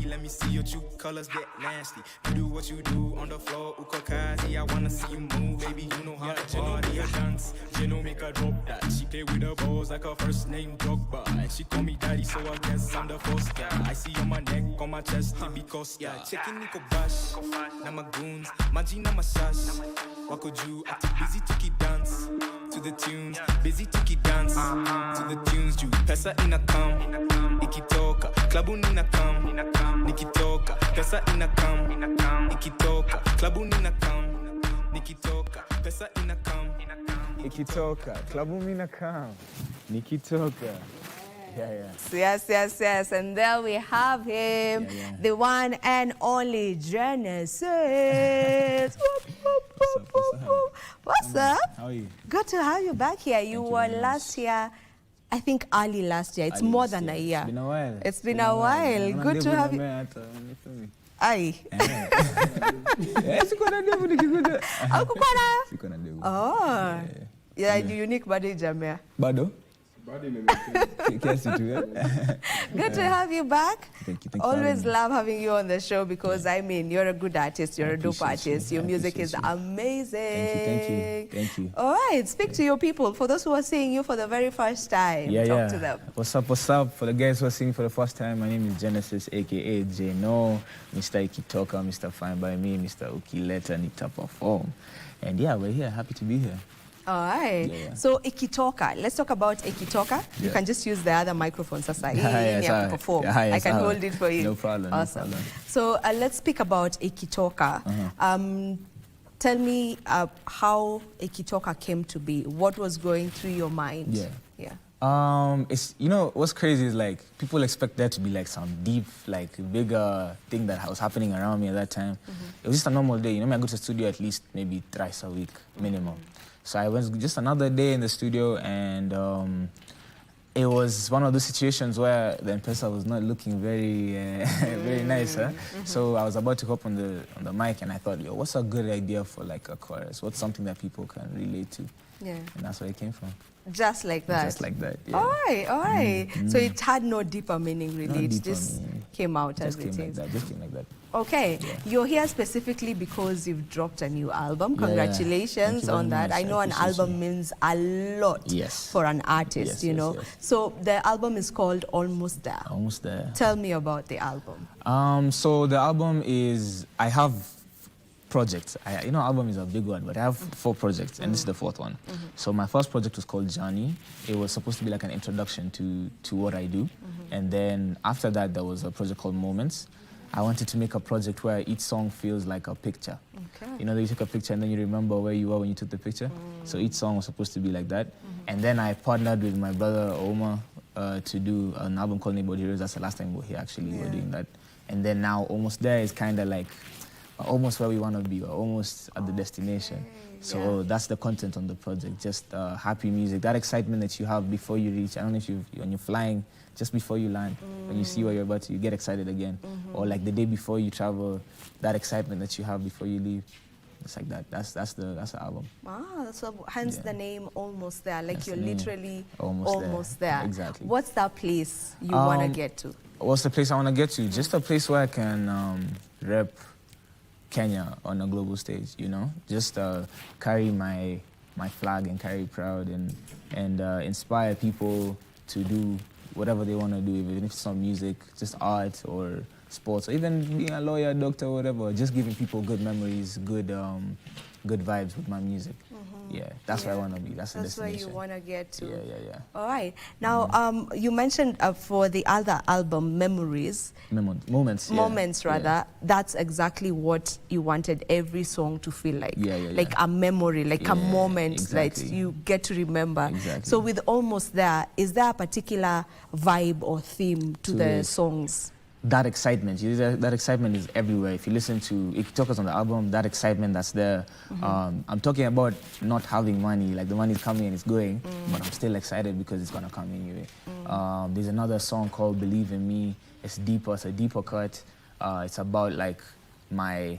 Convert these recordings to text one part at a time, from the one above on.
let me see your true colors get nasty. You do what you do on the floor, ukakazi. I wanna see you move, baby. You know how to party or dance. Geno make her drop that. She play with her balls like her first name Drogba, and she call me daddy, so I guess I'm the first guy. I see on my neck, on my chest, because yeah, checking Nico Bash, na my goons, Maji na my shash. Wako Jew, acting busy to keep dance to the tunes, busy to keep dance to the tunes. Jew, pesa ina kam, ikitoka, klabu nina kam, nikitoka, pesa ina kam, ikitoka, klabu nina kam, nikitoka, pesa ina kam, ikitoka, klabu nina kam, nikitoka. Yes. And there we have him, the one and only Genes1s. What's up? How are you? Good to have you back here. You were last year, I think early last year. It's more than a year. It's been a while. It's been a while. Good to have you. Aye. Oh. Yeah, unique body jamia. Bado? Good to have you back. Thank you. Always love having you on the show because I mean you're a good artist, you're a dope artist. Your music is amazing. Thank you. All right, speak to your people. For those who are seeing you for the very first time, talk to them. What's up? For the guys who are seeing for the first time, my name is Genes1s, aka Jeno, Mr. Ikitoka, Mr. Fine by Me, Mr. Ukileta, Nita Perform. And yeah, we're here, happy to be here. All right. So Ikitoka, let's talk about Ikitoka. You can just use the other microphone, Sasa. Perform. I can hold it for you. No problem. Awesome. So let's speak about Ikitoka. Tell me how Ikitoka came to be. What was going through your mind? It's, you know, what's crazy is like people expect there to be like some deep, like bigger thing that was happening around me at that time. It was just a normal day. You know, I go to the studio at least maybe thrice a week minimum. So I was just another day in the studio, and it was one of those situations where the M-Pesa was not looking very very nice. So I was about to hop on the mic, and I thought, yo, what's a good idea for like a chorus? What's something that people can relate to? And that's where it came from. Just like that? Just like that, yeah. All right. So it had no deeper meaning, really. It just came out as it is. Just came like that. Okay. You're here specifically because you've dropped a new album. Congratulations on that. I know an album means a lot for an artist, you know. So the album is called Almost There. Almost There. Tell me about the album. So the album is, I have projects. You know, album is a big one, but I have 4 projects, and this is the 4th one. So my first project was called Journey. It was supposed to be like an introduction to what I do. And then after that, there was a project called Moments. I wanted to make a project where each song feels like a picture. You know, you take a picture and then you remember where you were when you took the picture. So each song was supposed to be like that. And then I partnered with my brother Oma to do an album called Neighborhood Heroes. That's the last time we were here, actually. We're doing that. And then now Almost There is kind of like almost where we want to be, or almost at the destination. So that's the content on the project, just happy music, that excitement that you have before you reach. I don't know if when you're flying, just before you land, when you see where you're about to, you get excited again. Or like the day before you travel, that excitement that you have before you leave. It's like that. That's the album. So hence the name Almost There. Like you're literally almost there. Exactly. What's that place you want to get to? What's the place I want to get to? Just a place where I can rep Kenya on a global stage, you know? Just carry my flag and carry proud and inspire people to do whatever they want to do, even if it's not music, just art or sports, or even being a lawyer, doctor, whatever, just giving people good memories, good vibes with my music. That's where I want to be. That's the destination. That's where you want to get to. Yeah. All right. Now, you mentioned for the other album, Moments, that's exactly what you wanted every song to feel like. Like a memory, like a moment that you get to remember. So with Almost There, is there a particular vibe or theme to the songs? That excitement, that excitement is everywhere. If you listen to Ikitoka's on the album, that excitement that's there. I'm talking about not having money, like the money's coming and it's going, but I'm still excited because it's gonna come anyway. There's another song called Believe in Me. It's deeper, it's a deeper cut. It's about like my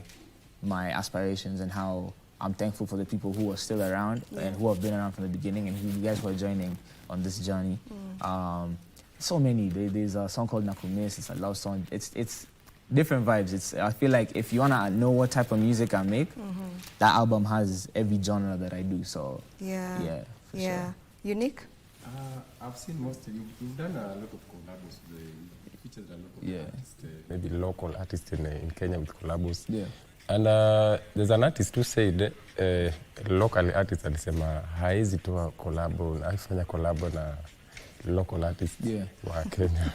aspirations and how I'm thankful for the people who are still around and who have been around from the beginning and who you guys who are joining on this journey. So many. There's a song called Nakumis. It's a love song. It's different vibes. I feel like if you wanna know what type of music I make, that album has every genre that I do. So yeah, for sure. Unique? I've seen most of you. You've done a lot of collabs. You featured a lot of artists, maybe local artists in Kenya with collabs. Yeah. And there's an artist who said, local artist alisema haizi toa collabo, haifanya collabo na local artists wa Kenya.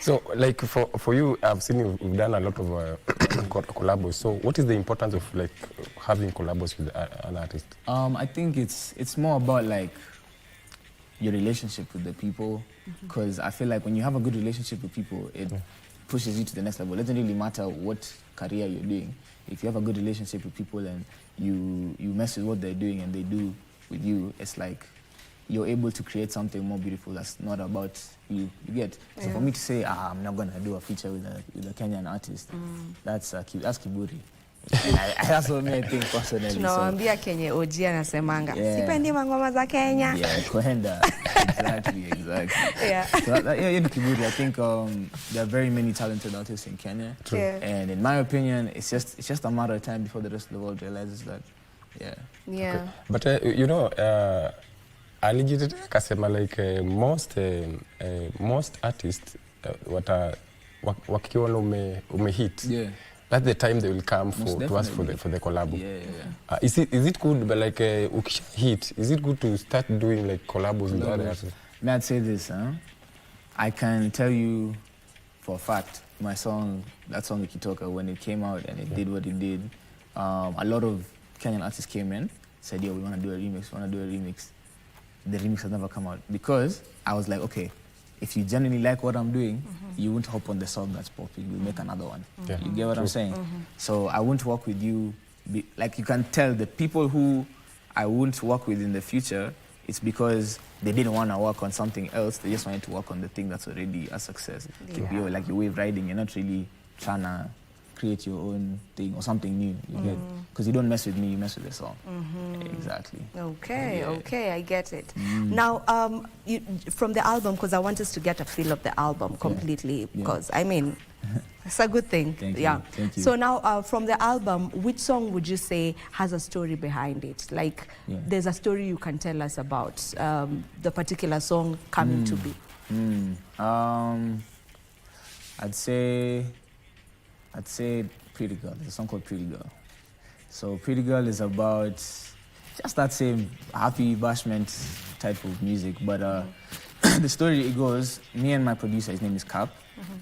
So like for you, I've seen you've done a lot of collabos. So what is the importance of like having collabos with an artist? I think it's more about like your relationship with the people, because I feel like when you have a good relationship with people, it pushes you to the next level. It doesn't really matter what career you're doing. If you have a good relationship with people and you mess with what they're doing and they do with you, it's like you're able to create something more beautiful that's not about you. You get? So for me to say, I'm not gonna do a feature with a Kenyan artist, that's kiburi. That's what I think personally. Tunawaambia Kenya OG anasemanga sipendi mangoma za Kenya. Yeah, kwenda. Exactly. Yeah. So kiburi. I think there are very many talented artists in Kenya. True. Yeah. And in my opinion, it's just a matter of time before the rest of the world realizes that. Yeah. Yeah. Okay. But you know, alijitetea kasema like most artists wakiona umehit. Yeah. That's the time they will come to us for the collab. Yeah. Is it good, but like ukisha hit, is it good to start doing like collabs with other artists? May I say this, I can tell you for a fact, that song Ikitoka, when it came out and it did what it did, a lot of Kenyan artists came in, said, yo, we want to do a remix. The remix has never come out because I was like, okay, if you genuinely like what I'm doing, you won't hop on the song that's popping. We'll make another one. Yeah. You get what I'm saying? So I won't work with you. Like you can tell the people who I won't work with in the future, it's because they didn't want to work on something else. They just wanted to work on the thing that's already a success. You're like your wave riding. You're not really trying to create your own thing or something new. You get? Because you don't mess with me, you mess with the song. Exactly. Okay, I get it. Now, from the album, because I want us to get a feel of the album completely, because I mean, it's a good thing. Thank you. Thank you. So now, from the album, which song would you say has a story behind it? Like, there's a story you can tell us about the particular song coming to be. I'd say Pretty Girl. There's a song called Pretty Girl. So Pretty Girl is about just that same happy bashment type of music. But the story, it goes, me and my producer, his name is Cap.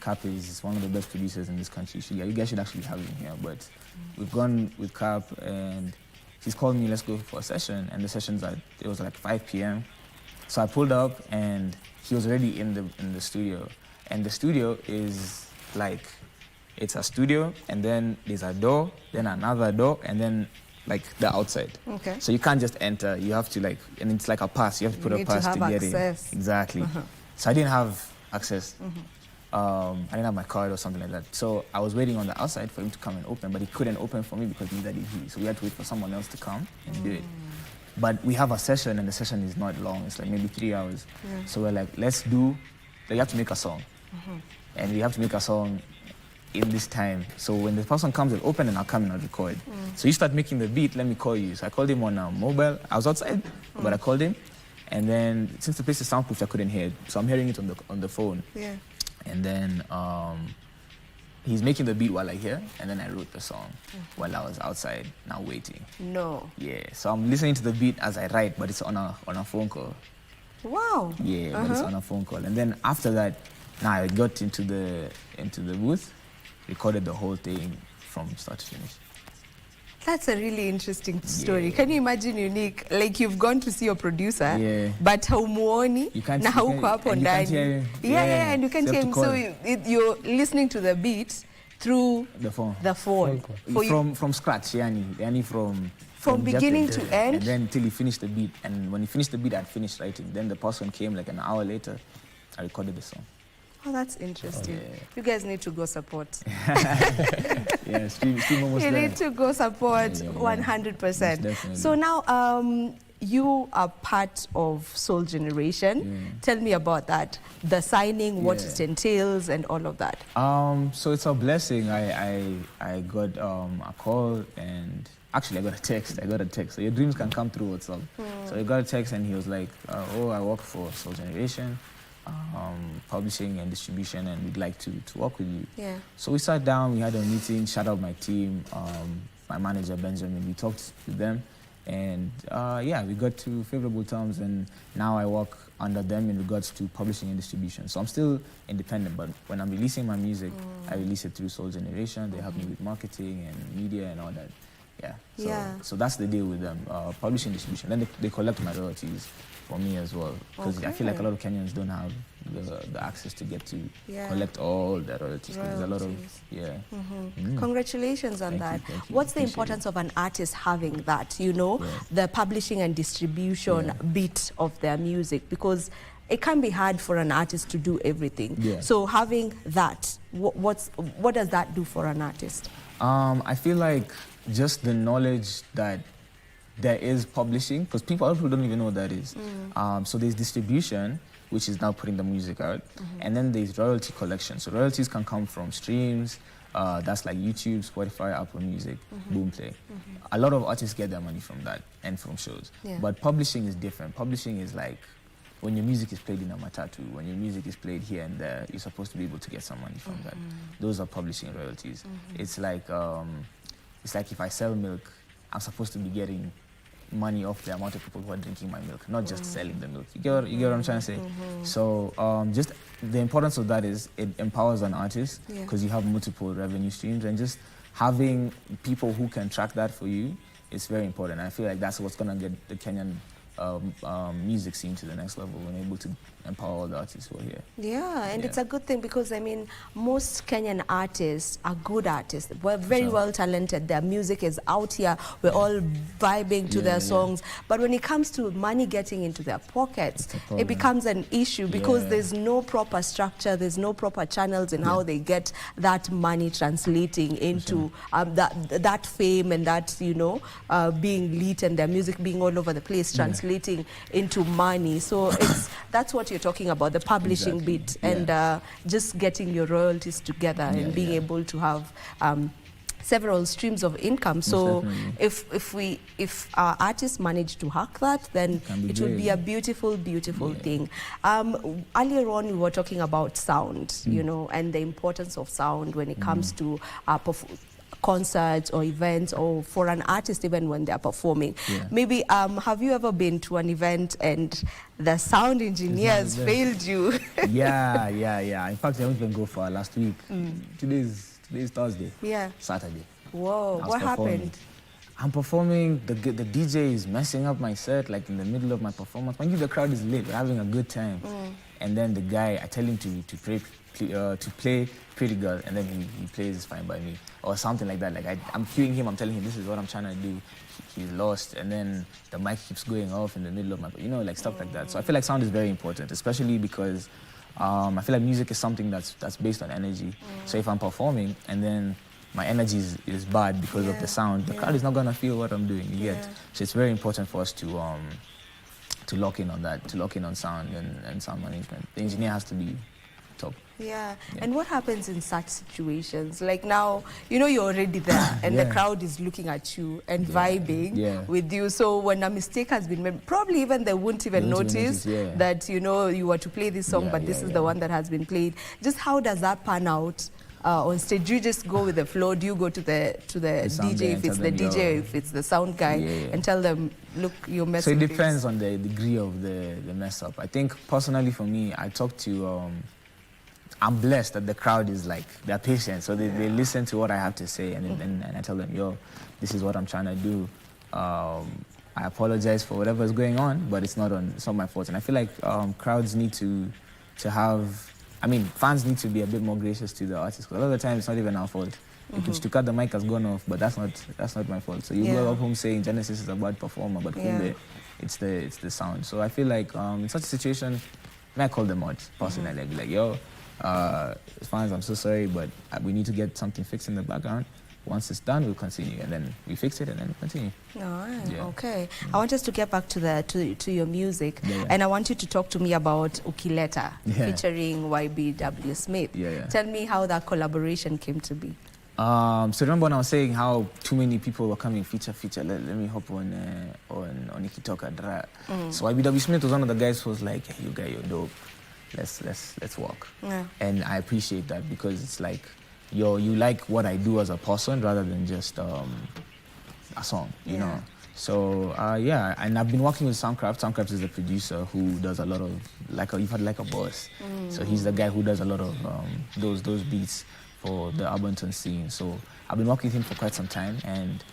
Cap is one of the best producers in this country. You guys should actually have him here. But we've gone with Cap and he's called me, let's go for a session. And the session's it was like 5 p.m. So I pulled up and he was already in the studio. And the studio is like, it's a studio, and then there's a door, then another door, and then like the outside. Okay. So you can't just enter. You have to like, and it's like a pass. You have to put a pass to get in. Exactly. So I didn't have access. I didn't have my card or something like that. So I was waiting on the outside for him to come and open, but he couldn't open for me because neither did he. So we had to wait for someone else to come and do it. But we have a session, and the session is not long. It's like maybe 3 hours. So we're like, you have to make a song. And we have to make a song in this time. So when the person comes, they'll open and I'll come and I'll record. So you start making the beat, let me call you. So I called him on a mobile. I was outside, but I called him. And then since the place is soundproof, I couldn't hear it. So I'm hearing it on the phone. And then he's making the beat while I hear, and then I wrote the song while I was outside, now waiting. No. Yeah, so I'm listening to the beat as I write, but it's on a phone call. Wow. Yeah, but it's on a phone call. And then after that, now I got into the booth, recorded the whole thing from start to finish. That's a really interesting story. Can you imagine, Unique? Like you've gone to see your producer, but haumuoni na hauko hapo ndani. Yeah, and you can't hear him. So you're listening to the beat through the phone. From scratch, yani from beginning to end. And then till he finished the beat. And when he finished the beat, I'd finished writing. Then the person came like an hour later. I recorded the song. Oh, that's interesting. You guys need to go support. Stream almost you there. need to go support 100%. Definitely. So now, you are part of Soul Generation. Tell me about that. The signing, what it entails, and all of that. So it's a blessing. I got a call, and actually I got a text. So your dreams can come through. What's up? So I got a text, and he was like, "Oh, I work for Soul Generation, publishing and distribution, and we'd like to work with you." Yeah. So we sat down. We had a meeting. Shout out my team, my manager Benjamin. We talked with them. And we got to favorable terms, and now I work under them in regards to publishing and distribution. So I'm still independent, but when I'm releasing my music, I release it through Soul Generation. They help me with marketing and media and all that. So that's the deal with them, publishing distribution. Then they collect my royalties for me as well, because I feel like a lot of Kenyans don't have the access to get to collect all the royalties. There's a lot of Congratulations on that. Thank you. What's the importance of an artist having that, you know, the publishing and distribution bit of their music? Because it can be hard for an artist to do everything. So having that, what does that do for an artist? I feel like just the knowledge that there is publishing, because a lot of people don't even know what that is. So there's distribution, which is now putting the music out, and then there's royalty collection. So royalties can come from streams, that's like YouTube, Spotify, Apple Music, Boomplay. A lot of artists get their money from that and from shows. But publishing is different. Publishing is like when your music is played in a matatu, when your music is played here and there, you're supposed to be able to get some money from that. Those are publishing royalties. It's like if I sell milk, I'm supposed to be getting money off the amount of people who are drinking my milk, not just selling the milk. You get what I'm trying to say? So just the importance of that is it empowers an artist, because you have multiple revenue streams, and just having people who can track that for you is very important. I feel like that's what's going to get the Kenyan music scene to the next level, when we're able to empower all the artists who are here. And it's a good thing, because I mean, most Kenyan artists are good artists. We're very well talented. Their music is out here. We're all vibing to their songs. But when it comes to money getting into their pockets, it becomes an issue, because there's no proper structure, there's no proper channels in how they get that money translating into that fame, and that, you know, being lit, and their music being all over the place, translating into money. So that's what you're talking about, the publishing bit, and just getting your royalties together, and being able to have several streams of income. So if our artists manage to hack that, then it would be a beautiful thing. Earlier on, we were talking about sound, you know, and the importance of sound when it comes to concerts or events, or for an artist even when they're performing. Maybe have you ever been to an event and the sound engineers failed you? In fact, I didn't even go for last week. Today's Thursday. Saturday. Whoa, what happened? I'm performing, the DJ is messing up my set, like in the middle of my performance. Mind you, the crowd is lit, we're having a good time. And then the guy, I tell him to play Pretty Girl, and then he plays Fine By Me, or something like that. Like I'm cueing him, I'm telling him this is what I'm trying to do. He's lost, and then the mic keeps going off in the middle of my, you know, like stuff like that. So I feel like sound is very important, especially because I feel like music is something that's based on energy. So if I'm performing and then my energy is bad because of the sound, the crowd is not gonna feel what I'm doing yet. So it's very important for us to lock in on that, to lock in on sound and sound management. The engineer has to be top. And what happens in such situations? Like now, you know, you're already there, and the crowd is looking at you and vibing with you. So when a mistake has been made, probably even they won't even notice that, you know, you were to play this song, but this is the one that has been played. Just how does that pan out on stage? Do you just go with the flow? Do you go to the DJ if it's the DJ, if it's the sound guy, and tell them, look, you're messing? So it depends on the degree of the mess up. I think personally for me, I talk to I'm blessed that the crowd is like, they're patient, so they listen to what I have to say, and I tell them, yo, this is what I'm trying to do. I apologize for whatever's going on, but it's not my fault. And I feel like crowds need to have, I mean, fans need to be a bit more gracious to the artists, because a lot of the time it's not even our fault. To cut the mic has gone off, but that's not my fault. So you go up home saying Genesis is a bad performer, but it's the sound. So I feel like in such a situation, I call them out personally. I'd be like, yo, fans, I'm so sorry, but we need to get something fixed in the background. Once it's done, we'll continue, and then we fix it, and then continue. Okay. I want us to get back to your music, and I want you to talk to me about Ukileta featuring YBW Smith. Tell me how that collaboration came to be. So remember when I was saying how too many people were coming feature. Let me hop on Ikitoka Dra. So YBW Smith was one of the guys who was like, hey, you guys, you're dope. Let's work. And I appreciate that, because it's like you like what I do as a person rather than just a song, you know. So and I've been working with Soundcraft. Soundcraft is a producer who does a lot of you've had like a boss. So he's the guy who does a lot of those beats for the Abington scene. So I've been working with him for quite some time, and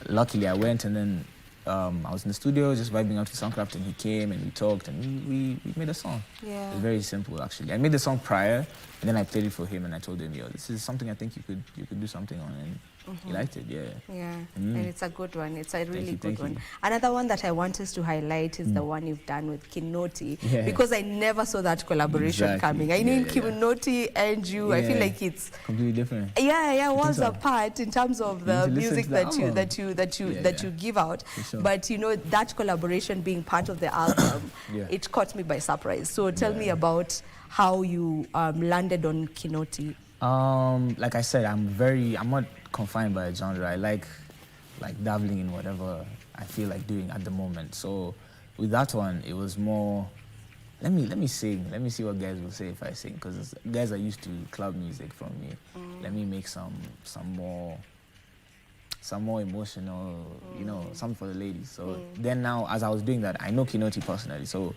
luckily I went, and then I was in the studio just vibing out with Soundcraft, and he came and we talked, and we made a song. It was very simple, actually. I made the song prior, and then I played it for him, and I told him, yo, this is something I think you could do something on, and he liked it. And it's a good one. It's a really good one. Another one that I want us to highlight is the one you've done with Kinoti, because I never saw that collaboration coming. I knew Kinoti and you. I feel like it's completely different. Worlds apart in terms of the music that you give out. But you know, that collaboration being part of the album, it caught me by surprise. So tell me about how you landed on Kinoti. Like I said, I'm not confined by a genre. I like dabbling in whatever I feel like doing at the moment. So with that one, it was more, let me sing. Let me see what guys will say if I sing, because guys are used to club music from me. Let me make some more emotional, you know, something for the ladies. So then now, as I was doing that, I know Kinoti personally, so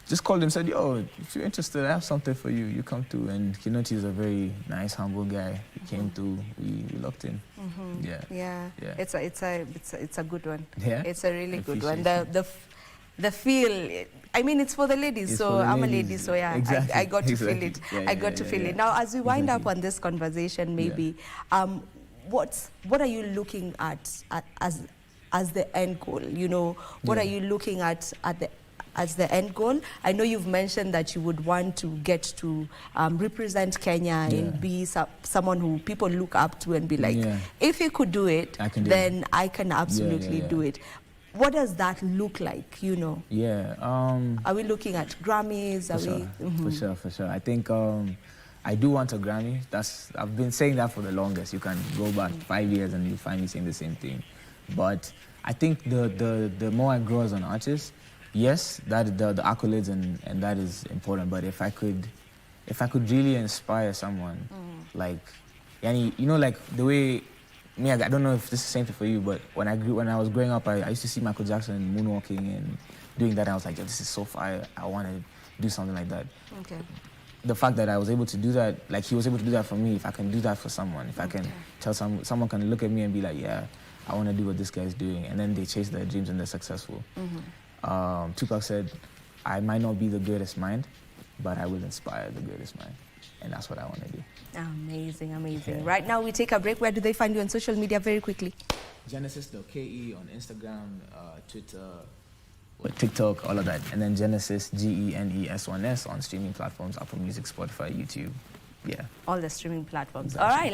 just called him, said, yo, if you're interested, I have something for you. You come through. And Kinoti is a very nice, humble guy. He came through. We locked in. It's a good one. It's a really good one. It. The feel, I mean, it's for the ladies, so I'm a lady, so exactly. I got to feel it. I got to feel it. Now, as we wind up on this conversation, maybe, what are you looking at as the end goal? You know, what are you looking at as the end goal? I know you've mentioned that you would want to get to represent Kenya and be someone who people look up to and be like, if you could do it, then I can absolutely do it. What does that look like, you know? Are we looking at Grammys? For sure. I think I do want a Grammy. I've been saying that for the longest. You can go back 5 years and you find me saying the same thing. But I think the more I grow as an artist, yes, that the accolades and that is important. But if I could really inspire someone, like, you know, like the way me, I don't know if this is the same thing for you, but when I was growing up, I used to see Michael Jackson moonwalking and doing that. And I was like, yo, this is so fire. I want to do something like that. The fact that I was able to do that, like he was able to do that for me, if I can do that for someone, if I can tell someone can look at me and be like, yeah, I want to do what this guy's doing, and then they chase their dreams and they're successful. Tupac said, I might not be the greatest mind, but I will inspire the greatest mind. And that's what I want to do. Amazing, amazing. Right now we take a break. Where do they find you on social media very quickly? Genesis.ke on Instagram, Twitter, TikTok, all of that. And then Genesis, Genes1s on streaming platforms, Apple Music, Spotify, YouTube. All the streaming platforms. Exactly. All right.